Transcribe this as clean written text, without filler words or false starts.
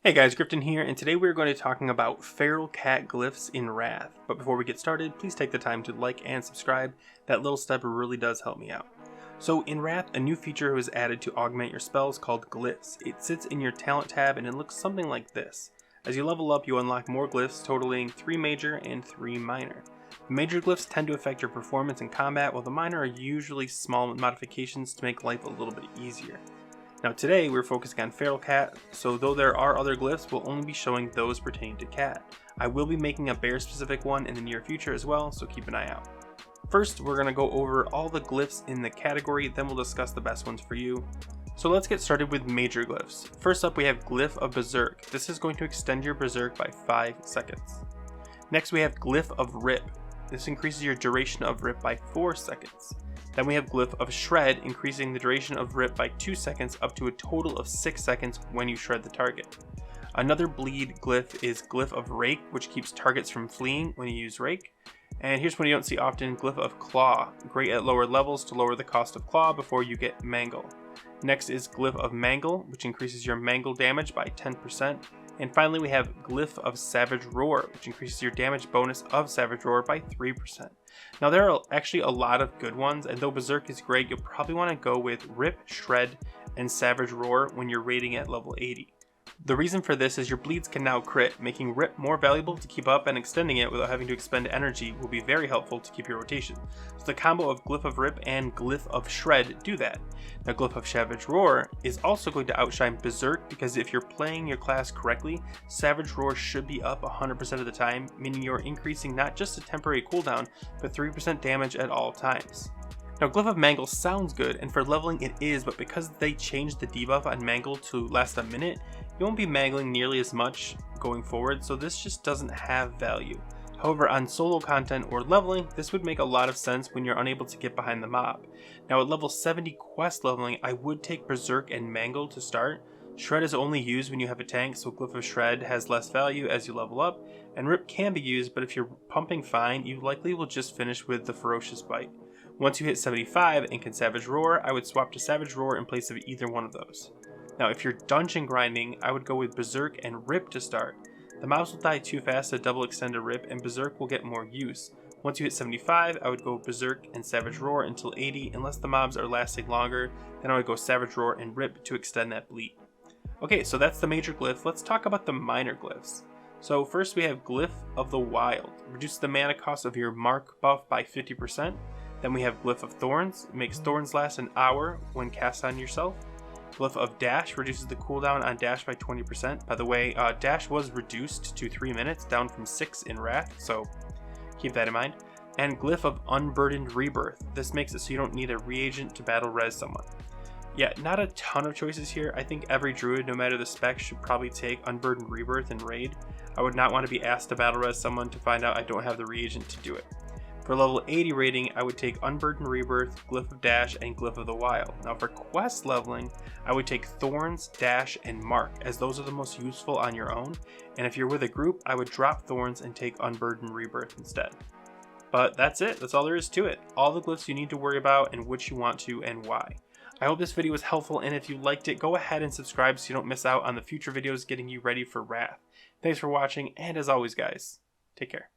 Hey guys, Gryphton here, and today we're going to be talking about feral cat glyphs in Wrath. But before we get started, please take the time to like and subscribe. That little step really does help me out. So in Wrath, a new feature was added to augment your spells called Glyphs. It sits in your talent tab and it looks something like this. As you level up, you unlock more glyphs totaling 3 major and 3 minor. The major glyphs tend to affect your performance in combat, while the minor are usually small modifications to make life a little bit easier. Now today we're focusing on feral cat, so though there are other glyphs, we'll only be showing those pertaining to cat. I will be making a bear specific one in the near future as well, so keep an eye out. First, we're going to go over all the glyphs in the category, then we'll discuss the best ones for you. So let's get started with major glyphs. First up we have Glyph of Berserk. This is going to extend your Berserk by 5 seconds. Next we have Glyph of Rip. This increases your duration of Rip by 4 seconds. Then we have Glyph of Shred, increasing the duration of Rip by 2 seconds up to a total of 6 seconds when you shred the target. Another bleed glyph is Glyph of Rake, which keeps targets from fleeing when you use Rake. And here's one you don't see often, Glyph of Claw, great at lower levels to lower the cost of Claw before you get Mangle. Next is Glyph of Mangle, which increases your Mangle damage by 10%. And finally we have Glyph of Savage Roar, which increases your damage bonus of Savage Roar by 3%. Now there are actually a lot of good ones, and though Berserk is great, you'll probably want to go with Rip, Shred, and Savage Roar when you're raiding at level 80. The reason for this is your bleeds can now crit, making Rip more valuable to keep up, and extending it without having to expend energy will be very helpful to keep your rotation. So the combo of Glyph of Rip and Glyph of Shred do that. Now Glyph of Savage Roar is also going to outshine Berserk, because if you're playing your class correctly, Savage Roar should be up 100% of the time, meaning you're increasing not just a temporary cooldown, but 3% damage at all times. Now Glyph of Mangle sounds good, and for leveling it is, but because they changed the debuff on Mangle to last a minute, you won't be mangling nearly as much going forward, so this just doesn't have value. However, on solo content or leveling, this would make a lot of sense when you're unable to get behind the mob. Now at level 70 quest leveling, I would take Berserk and Mangle to start. Shred is only used when you have a tank, so Glyph of Shred has less value as you level up, and Rip can be used, but if you're pumping fine, you likely will just finish with the Ferocious Bite. Once you hit 75 and can Savage Roar, I would swap to Savage Roar in place of either one of those. Now if you're dungeon grinding, I would go with Berserk and Rip to start. The mobs will die too fast to double extend a Rip, and Berserk will get more use. Once you hit 75, I would go Berserk and Savage Roar until 80, unless the mobs are lasting longer, then I would go Savage Roar and Rip to extend that bleed. Okay, so that's the major glyph. Let's talk about the minor glyphs. So first we have Glyph of the Wild. Reduces the mana cost of your Mark buff by 50%. Then we have Glyph of Thorns. It makes Thorns last an hour when cast on yourself. Glyph of Dash reduces the cooldown on Dash by 20%. By the way, Dash was reduced to 3 minutes, down from 6 in Wrath, so keep that in mind. And Glyph of Unburdened Rebirth. This makes it so you don't need a reagent to battle res someone. Yeah, not a ton of choices here. I think every druid, no matter the spec, should probably take Unburdened Rebirth and raid. I would not want to be asked to battle res someone to find out I don't have the reagent to do it. For level 80 rating, I would take Unburdened Rebirth, Glyph of Dash, and Glyph of the Wild. Now for quest leveling, I would take Thorns, Dash, and Mark, as those are the most useful on your own, and if you're with a group, I would drop Thorns and take Unburdened Rebirth instead. But that's it, that's all there is to it. All the glyphs you need to worry about and which you want to and why. I hope this video was helpful, and if you liked it, go ahead and subscribe so you don't miss out on the future videos getting you ready for Wrath. Thanks for watching, and as always guys, take care.